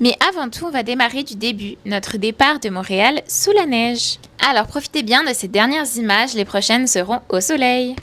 Mais avant tout, on va démarrer du début, notre départ de Montréal sous la neige. Alors profitez bien de ces dernières images, les prochaines seront au soleil.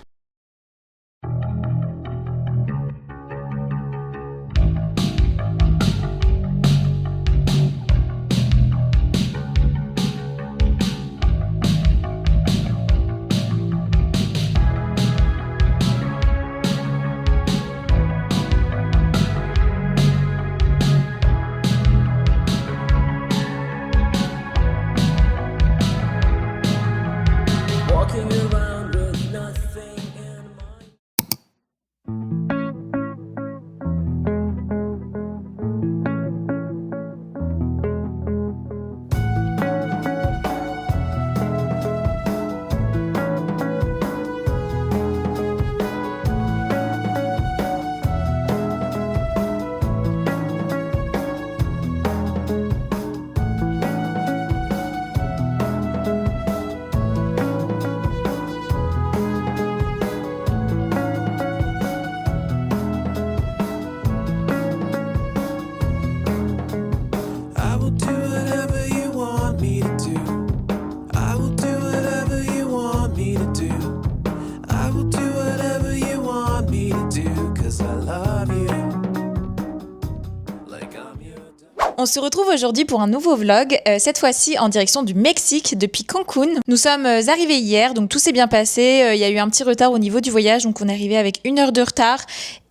On se retrouve aujourd'hui pour un nouveau vlog, cette fois-ci en direction du Mexique depuis Cancun. Nous sommes arrivés hier, donc tout s'est bien passé. Il y a eu un petit retard au niveau du voyage, donc on est arrivé avec 1 heure de retard.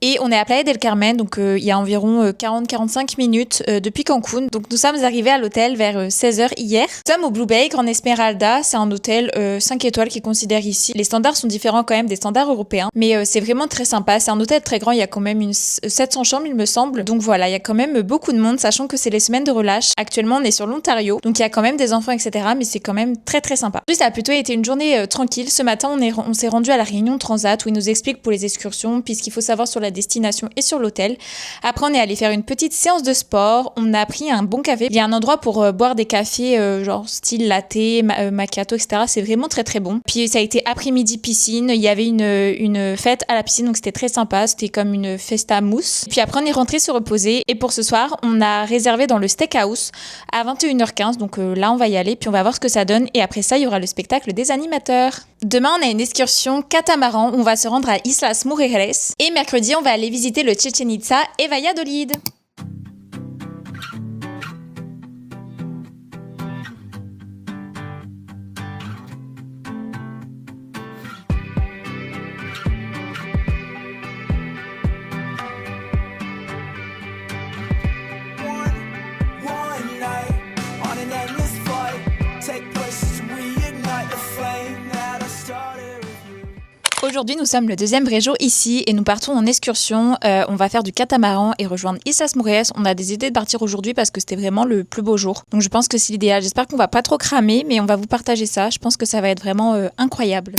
Et on est à Playa del Carmen, donc il y a environ 40-45 minutes depuis Cancun. Donc nous sommes arrivés à l'hôtel vers 16h hier. Nous sommes au Blue Bay, Grand Esmeralda. C'est un hôtel 5 étoiles qui est considéré ici. Les standards sont différents quand même des standards européens, mais c'est vraiment très sympa. C'est un hôtel très grand, il y a quand même 700 chambres il me semble. Donc voilà, il y a quand même beaucoup de monde, sachant que c'est les semaines de relâche. Actuellement on est sur l'Ontario, donc il y a quand même des enfants etc. Mais c'est quand même très très sympa. Puis ça a plutôt été une journée tranquille. Ce matin on s'est rendu à la réunion Transat où ils nous expliquent pour les excursions, puis ce qu'il faut savoir sur la destination et sur l'hôtel. Après, on est allé faire une petite séance de sport. On a pris un bon café. Il y a un endroit pour boire des cafés genre style latte, macchiato, etc. C'est vraiment très très bon. Puis ça a été après-midi piscine. Il y avait une fête à la piscine, donc c'était très sympa. C'était comme une festa mousse. Puis après, on est rentré se reposer. Et pour ce soir, on a réservé dans le Steakhouse à 21h15. Donc là, on va y aller. Puis on va voir ce que ça donne. Et après ça, il y aura le spectacle des animateurs. Demain, on a une excursion catamaran. On va se rendre à Islas Mujeres. Et mercredi, on va aller visiter le Chichén Itzá et Valladolid. Aujourd'hui, nous sommes le deuxième vrai jour ici et nous partons en excursion. On va faire du catamaran et rejoindre Islas Mujeres. On a des idées de partir aujourd'hui parce que c'était vraiment le plus beau jour. Donc je pense que c'est l'idéal. J'espère qu'on va pas trop cramer, mais on va vous partager ça. Je pense que ça va être vraiment incroyable.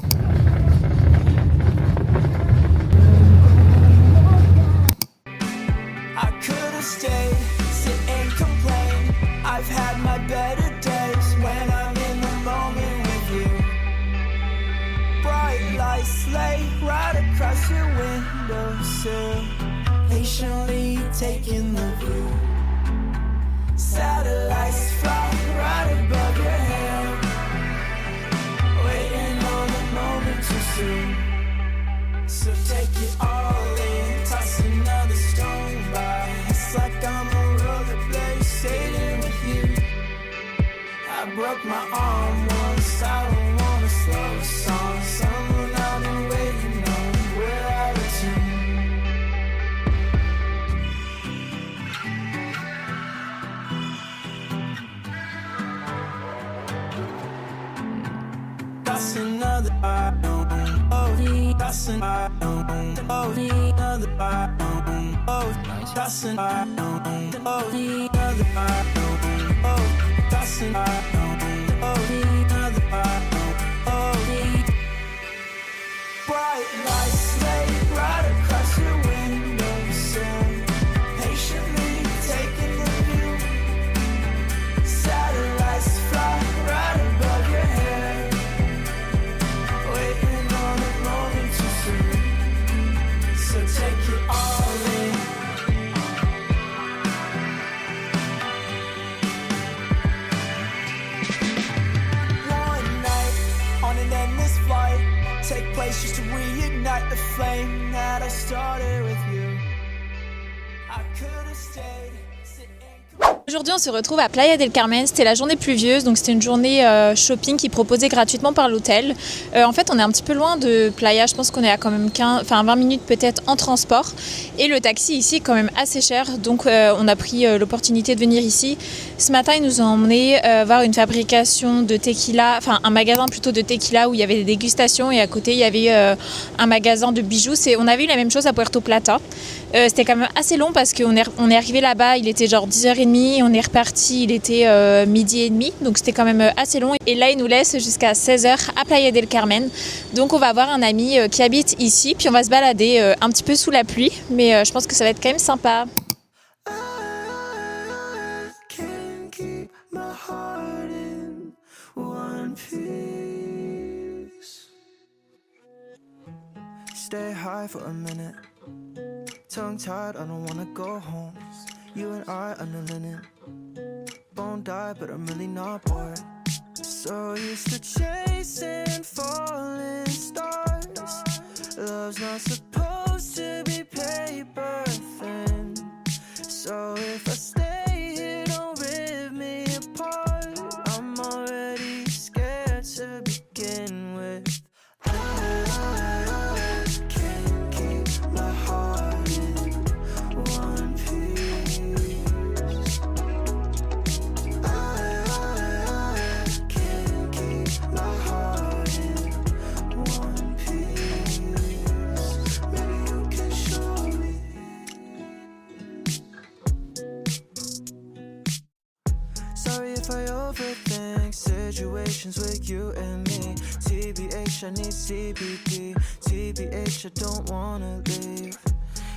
Sleigh right across your windowsill, patiently taking the view. Satellites fly right above your head, waiting on the moment too soon. So take it all in, toss another stone by. It's like I'm a rollerblade sailing with you. I broke my arm once, I don't wanna slow a song. Someone I've been waiting on, we're out of tune. That's another oh, that's another oh, another oh, that's another oh, another oh, that's another bright lights sleigh right across your windowsill, patiently taking the view. Satellites fly right above your head, waiting on a moment too soon. So take it all in. place just to reignite the flame that I started with you. I could have stayed. Aujourd'hui, on se retrouve à Playa del Carmen. C'était la journée pluvieuse, donc c'était une journée shopping qui est proposée gratuitement par l'hôtel. En fait, on est un petit peu loin de Playa. Je pense qu'on est à quand même 20 minutes peut-être en transport. Et le taxi ici est quand même assez cher, donc on a pris l'opportunité de venir ici. Ce matin, ils nous ont emmenés voir une fabrication de tequila, enfin un magasin plutôt de tequila où il y avait des dégustations et à côté il y avait un magasin de bijoux. On avait eu la même chose à Puerto Plata. C'était quand même assez long parce qu'on est arrivé là-bas, il était genre 10h30 et on est reparti, il était 12h30, donc c'était quand même assez long. Et là, ils nous laissent jusqu'à 16h à Playa del Carmen. Donc on va voir un ami qui habite ici, puis on va se balader un petit peu sous la pluie, mais je pense que ça va être quand même sympa. Stay high for a minute. Tongue tied, I don't wanna go home. You and I under linen. Won't die, but I'm really not bored. So used to chasing falling stars. Love's not supposed to be paper thin. So if I stay here, don't rip me apart. I'm already scared to begin with. I overthink situations with you and me. TBH, I need CBD. TBH, I don't wanna leave.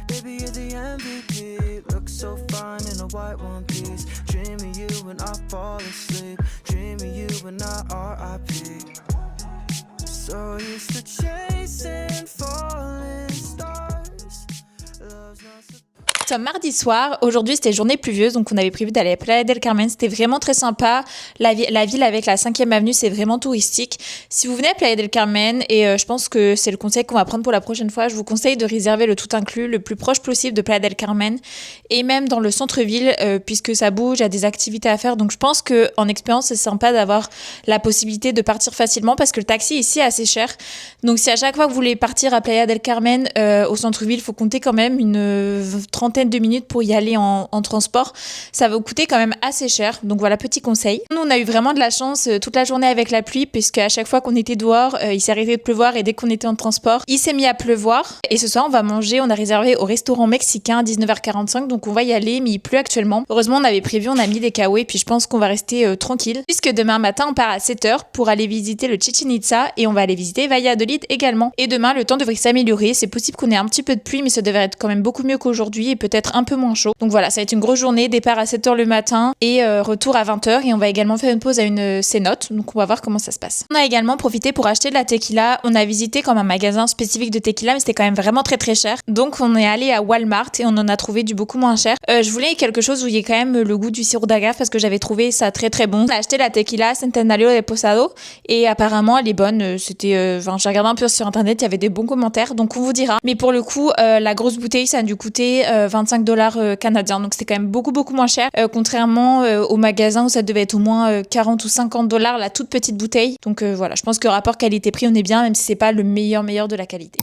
Baby, you're the MVP. Look so fine in a white one piece. Dreaming you when I fall asleep. Dreaming you when I RIP. So used to chasing falling stars. Love's not supposed. Nous sommes mardi soir, aujourd'hui c'était journée pluvieuse, donc on avait prévu d'aller à Playa del Carmen, c'était vraiment très sympa, la ville avec la 5e avenue c'est vraiment touristique. Si vous venez à Playa del Carmen, et je pense que c'est le conseil qu'on va prendre pour la prochaine fois, je vous conseille de réserver le tout inclus le plus proche possible de Playa del Carmen, et même dans le centre-ville, puisque ça bouge, il y a des activités à faire, donc je pense qu'en expérience c'est sympa d'avoir la possibilité de partir facilement, parce que le taxi ici est assez cher, donc si à chaque fois que vous voulez partir à Playa del Carmen au centre-ville, il faut compter quand même une trentaine de minutes pour y aller en transport, ça va vous coûter quand même assez cher, donc voilà, petit conseil. Nous on a eu vraiment de la chance toute la journée avec la pluie, puisque à chaque fois qu'on était dehors, il s'est arrêté de pleuvoir et dès qu'on était en transport, il s'est mis à pleuvoir. Et ce soir on va manger, on a réservé au restaurant mexicain à 19h45, donc on va y aller, mais il pleut actuellement. Heureusement on avait prévu, on a mis des caouets, puis je pense qu'on va rester tranquille, puisque demain matin on part à 7h pour aller visiter le Chichén Itzá et on va aller visiter Valladolid également. Et demain le temps devrait s'améliorer, c'est possible qu'on ait un petit peu de pluie, mais ça devrait être quand même beaucoup mieux qu'aujourd'hui et peut-être un peu moins chaud. Donc voilà, ça va être une grosse journée, départ à 7h le matin et retour à 20h, et on va également faire une pause à une cénote, donc on va voir comment ça se passe. On a également profité pour acheter de la tequila, on a visité comme un magasin spécifique de tequila, mais c'était quand même vraiment très très cher, donc on est allé à Walmart et on en a trouvé du beaucoup moins cher. Je voulais quelque chose où il y ait quand même le goût du sirop d'agave parce que j'avais trouvé ça très très bon. On a acheté la tequila Centenario de Posado et apparemment elle est bonne, j'ai regardé un peu sur internet, il y avait des bons commentaires, donc on vous dira. Mais pour le coup, la grosse bouteille ça a dû coûter $25 canadiens, donc c'était quand même beaucoup moins cher, contrairement au magasin où ça devait être au moins 40 ou $50 la toute petite bouteille. Donc voilà, je pense que rapport qualité-prix on est bien, même si c'est pas le meilleur de la qualité.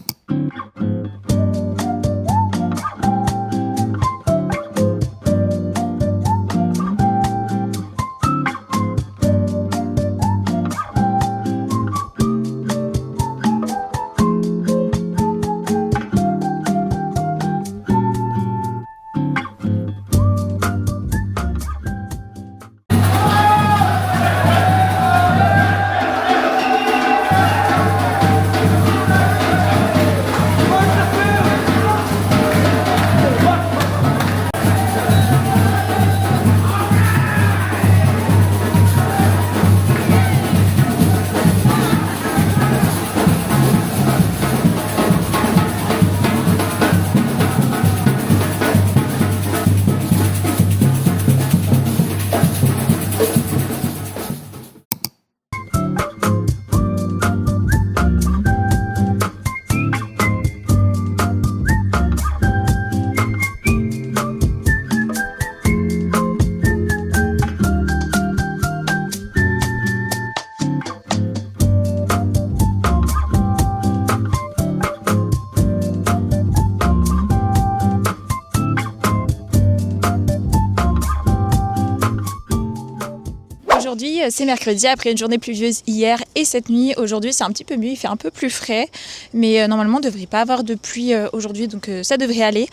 c'est mercredi après une journée pluvieuse hier et cette nuit. Aujourd'hui c'est un petit peu mieux, il fait un peu plus frais, mais normalement on ne devrait pas avoir de pluie aujourd'hui, donc ça devrait aller.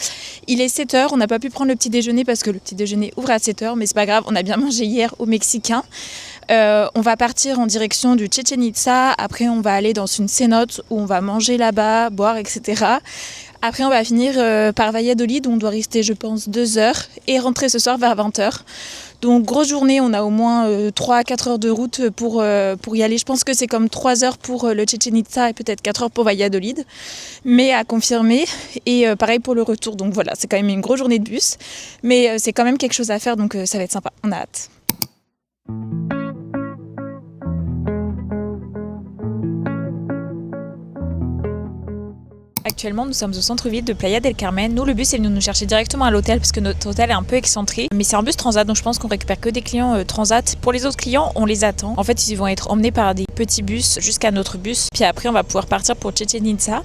Il est 7h, on n'a pas pu prendre le petit déjeuner parce que le petit déjeuner ouvre à 7h, mais c'est pas grave, on a bien mangé hier au Mexicain. On va partir en direction du Chichén Itzá, après on va aller dans une cénote où on va manger là-bas, boire, etc. Après on va finir par Valladolid où on doit rester je pense 2 heures et rentrer ce soir vers 20h. Donc grosse journée, on a au moins 3 à 4 heures de route pour y aller. Je pense que c'est comme 3 heures pour le Chichén Itzá et peut-être 4 heures pour Valladolid, mais à confirmer. Et pareil pour le retour, donc voilà, c'est quand même une grosse journée de bus, mais c'est quand même quelque chose à faire, donc ça va être sympa, on a hâte. Actuellement, nous sommes au centre-ville de Playa del Carmen. Nous, le bus est venu nous chercher directement à l'hôtel parce que notre hôtel est un peu excentré. Mais c'est un bus transat, donc je pense qu'on récupère que des clients transat. Pour les autres clients, on les attend. En fait, ils vont être emmenés par des petits bus jusqu'à notre bus. Puis après, on va pouvoir partir pour Chichén Itzá.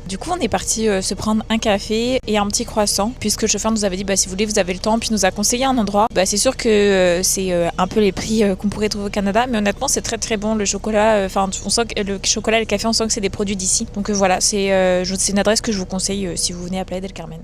Du coup, on est parti se prendre un café et un petit croissant, puisque le chauffeur nous avait dit si vous voulez, vous avez le temps, puis nous a conseillé un endroit. C'est sûr que c'est un peu les prix qu'on pourrait trouver au Canada, mais honnêtement, c'est très très bon. Le chocolat, on sent que le chocolat et le café, on sent que c'est des produits d'ici. Donc voilà, c'est une adresse que je vous conseille si vous venez à Playa del Carmen.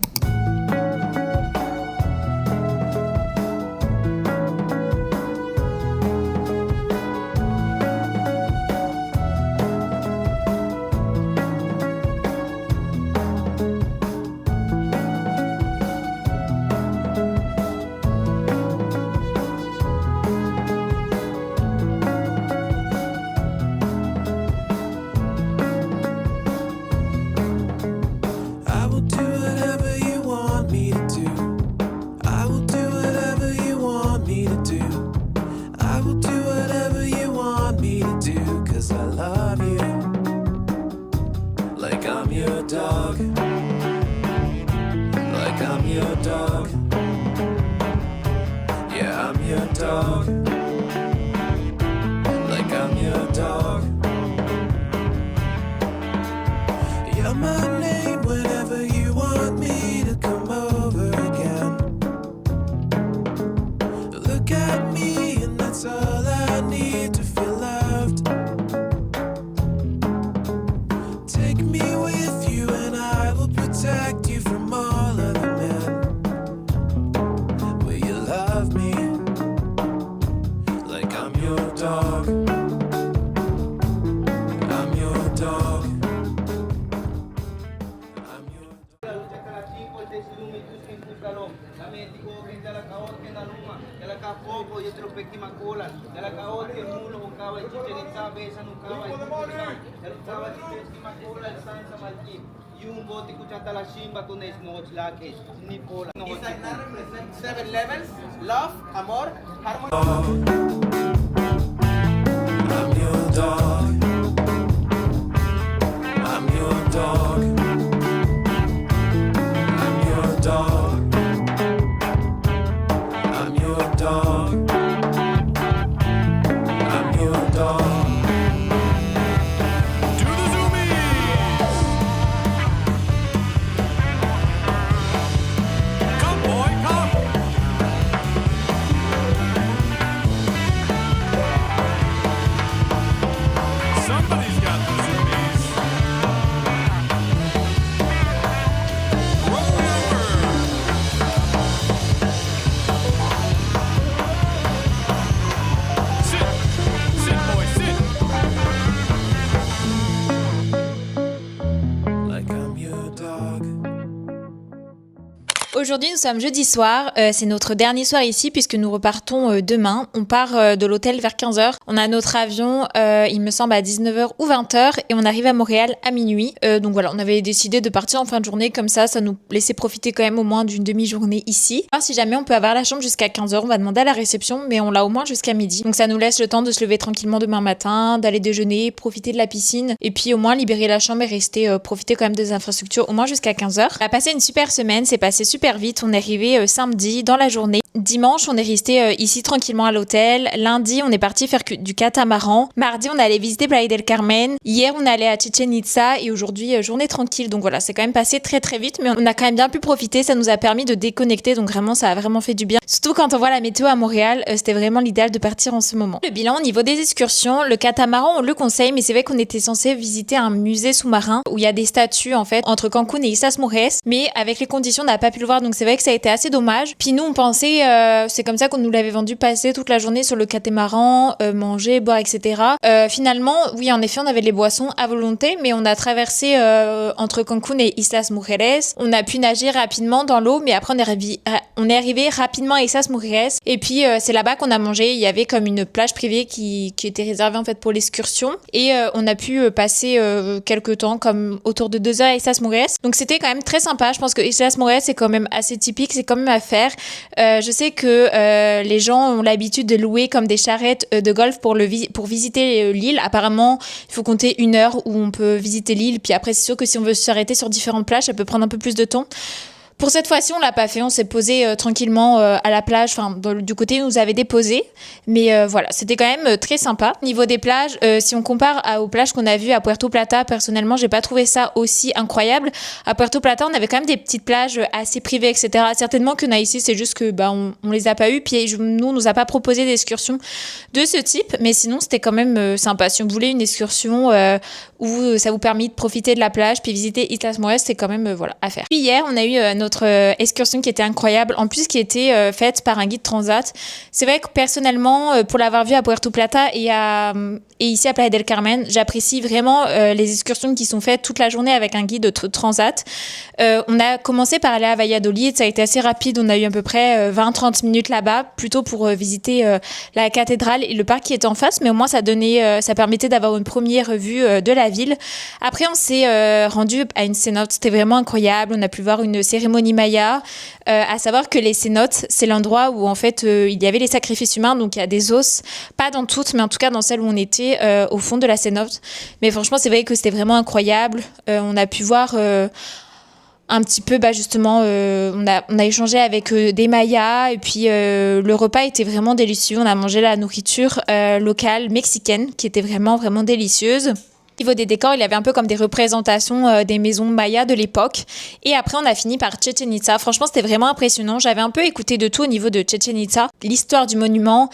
Yung bote ko tsaka la shimba to na snows laki ni pola. Isa represent 7 levels: love, amor, harmony. I'm your dog. I'm your dog. I'm your dog. I'm your dog. I'm your dog. Aujourd'hui, nous sommes jeudi soir. C'est notre dernier soir ici puisque nous repartons demain. On part de l'hôtel vers 15h. On a notre avion, il me semble, à 19h ou 20h et on arrive à Montréal à minuit. Donc voilà, on avait décidé de partir en fin de journée. Comme ça nous laissait profiter quand même au moins d'une demi-journée ici. Alors, si jamais on peut avoir la chambre jusqu'à 15h, on va demander à la réception, mais on l'a au moins jusqu'à midi. Donc ça nous laisse le temps de se lever tranquillement demain matin, d'aller déjeuner, profiter de la piscine et puis au moins libérer la chambre et rester profiter quand même des infrastructures au moins jusqu'à 15h. On a passé une super semaine, c'est passé super vite. On est arrivé samedi dans la journée. Dimanche, on est resté ici tranquillement à l'hôtel. Lundi, on est parti faire du catamaran. Mardi, on est allé visiter Playa del Carmen. Hier, on est allé à Chichen Itza et aujourd'hui, journée tranquille. Donc voilà, c'est quand même passé très très vite, mais on a quand même bien pu profiter. Ça nous a permis de déconnecter, donc vraiment, ça a vraiment fait du bien. Surtout quand on voit la météo à Montréal, c'était vraiment l'idéal de partir en ce moment. Le bilan au niveau des excursions, le catamaran, on le conseille, mais c'est vrai qu'on était censé visiter un musée sous-marin où il y a des statues en fait entre Cancun et Islas Mujeres, mais avec les conditions, on n'a pas pu le voir, donc c'est vrai que ça a été assez dommage. Puis nous, on pensait, c'est comme ça qu'on nous l'avait vendu, passer toute la journée sur le catamaran, manger, boire, etc. Finalement, oui, en effet, on avait les boissons à volonté, mais on a traversé entre Cancun et Islas Mujeres. On a pu nager rapidement dans l'eau, mais après on est arrivé rapidement à Islas Mujeres. Et puis c'est là-bas qu'on a mangé. Il y avait comme une plage privée qui était réservée en fait pour l'excursion, et on a pu passer quelques temps, comme autour de 2 heures à Islas Mujeres. Donc c'était quand même très sympa. Je pense que Islas Mujeres c'est quand même assez typique, c'est quand même à faire. Je sais que les gens ont l'habitude de louer comme des charrettes de golf pour visiter l'île. Apparemment, il faut compter 1 heure où on peut visiter l'île. Puis après, c'est sûr que si on veut s'arrêter sur différentes plages, ça peut prendre un peu plus de temps. Pour cette fois-ci, on l'a pas fait. On s'est posé tranquillement à la plage, enfin du côté où nous avait déposé. Mais voilà, c'était quand même très sympa. Niveau des plages, si on compare aux plages qu'on a vues à Puerto Plata, personnellement, j'ai pas trouvé ça aussi incroyable. À Puerto Plata, on avait quand même des petites plages assez privées, etc. Certainement que ici, c'est juste que on les a pas eues. Puis nous, on nous a pas proposé d'excursion de ce type. Mais sinon, c'était quand même sympa. Si on voulait une excursion où ça vous permet de profiter de la plage puis visiter Islas Mujeres, c'est quand même voilà à faire. Puis hier, on a eu notre excursion qui était incroyable, en plus qui était faite par un guide transat. C'est vrai que personnellement, pour l'avoir vu à Puerto Plata et ici à Playa del Carmen, j'apprécie vraiment les excursions qui sont faites toute la journée avec un guide transat. On a commencé par aller à Valladolid, ça a été assez rapide, on a eu à peu près 20-30 minutes là-bas, plutôt pour visiter la cathédrale et le parc qui était en face, mais au moins ça permettait d'avoir une première vue de la ville. Après, on s'est rendu à une cénote, c'était vraiment incroyable, on a pu voir une cérémonie maya, à savoir que les cénotes, c'est l'endroit où en fait il y avait les sacrifices humains, donc il y a des os, pas dans toutes, mais en tout cas dans celle où on était, au fond de la cénote. Mais franchement, c'est vrai que c'était vraiment incroyable. On a pu voir un petit peu, justement, on a échangé avec des Mayas, et puis le repas était vraiment délicieux. On a mangé la nourriture locale mexicaine qui était vraiment, vraiment délicieuse. Au niveau des décors, il y avait un peu comme des représentations des maisons mayas de l'époque. Et après, on a fini par Chichen Itza. Franchement, c'était vraiment impressionnant. J'avais un peu écouté de tout au niveau de Chichen Itza. L'histoire du monument,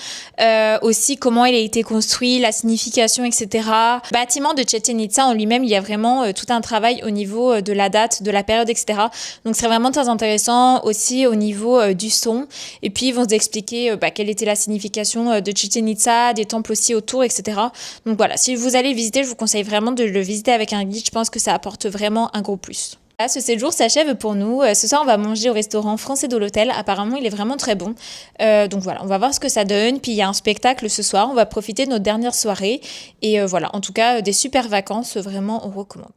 aussi comment il a été construit, la signification, etc. Le bâtiment de Chichen Itza en lui-même, il y a vraiment tout un travail au niveau de la date, de la période, etc. Donc, c'est vraiment très intéressant aussi au niveau du son. Et puis, ils vont nous expliquer quelle était la signification de Chichen Itza, des temples aussi autour, etc. Donc voilà, si vous allez le visiter, je vous conseille vraiment de le visiter avec un guide. Je pense que ça apporte vraiment un gros plus. Là, ce séjour s'achève pour nous. Ce soir, on va manger au restaurant français de l'hôtel. Apparemment, il est vraiment très bon. Donc voilà, on va voir ce que ça donne. Puis il y a un spectacle ce soir. On va profiter de notre dernière soirée. Et voilà, en tout cas, des super vacances. Vraiment, on recommande.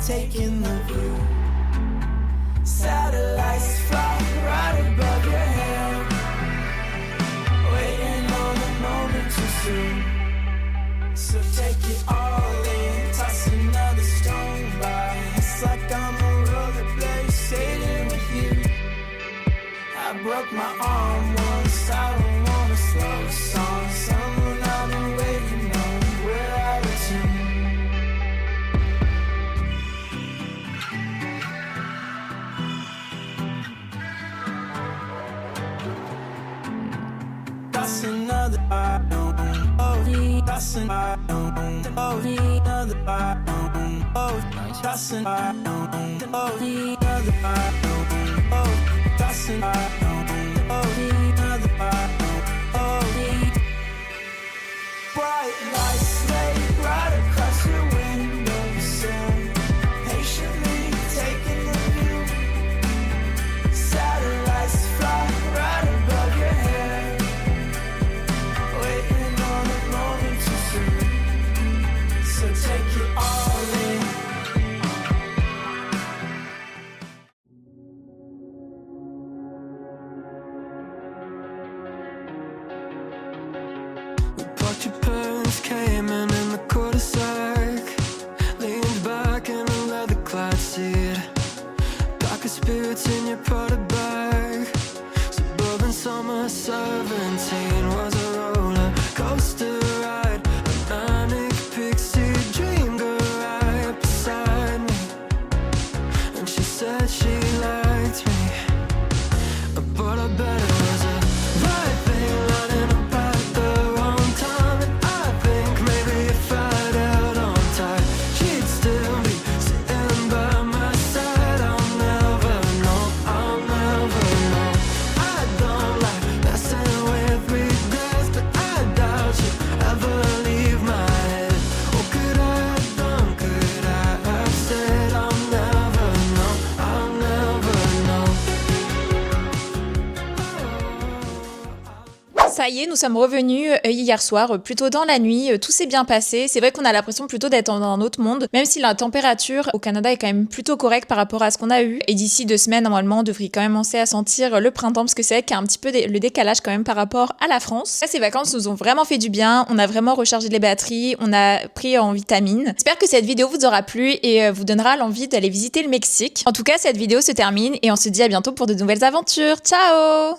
Taking the view, satellites fly right above your head, waiting on the moment too soon. So take it all in, toss another stone by. It's like I'm a rollerblade sailing with you. I broke my arm once, I don't wanna slow a song. Someone I've been waiting on. Toss another bottle. Oh, toss another bottle. Oh, another bottle. Oh, toss another bottle. Oh, another bottle. Oh, toss another bottle. Oh, another bottle. Oh, bright lights lay right across your windowsill, patiently taking the view. Satellites fly right above your head, waiting on a moment to see. So take it all in. But your parents came in the cul-de-sac, leaned back in a leather-clad seat, pack of spirits in your Prada bag. Suburban summer 17 was a roller coaster ride, a manic pixie dream girl right beside me, and she said she liked me, but I bet it was a right thing lining up at the wrong time. And I think maybe if I'd held on tight, she'd still be sitting by my side. I'll never know, I'll never know. I don't like messing with regrets, but I doubt she'd ever leave my head. What could I have done, could I have said? I'll never know, I'll never know. Ça y est, nous sommes revenus hier soir, plutôt dans la nuit, tout s'est bien passé. C'est vrai qu'on a l'impression plutôt d'être dans un autre monde, même si la température au Canada est quand même plutôt correcte par rapport à ce qu'on a eu. Et d'ici 2 semaines, normalement, on devrait quand même commencer à sentir le printemps, parce que c'est vrai qu'il y a un petit peu le décalage quand même par rapport à la France. Là, ces vacances nous ont vraiment fait du bien, on a vraiment rechargé les batteries, on a pris en vitamines. J'espère que cette vidéo vous aura plu et vous donnera l'envie d'aller visiter le Mexique. En tout cas, cette vidéo se termine et on se dit à bientôt pour de nouvelles aventures. Ciao!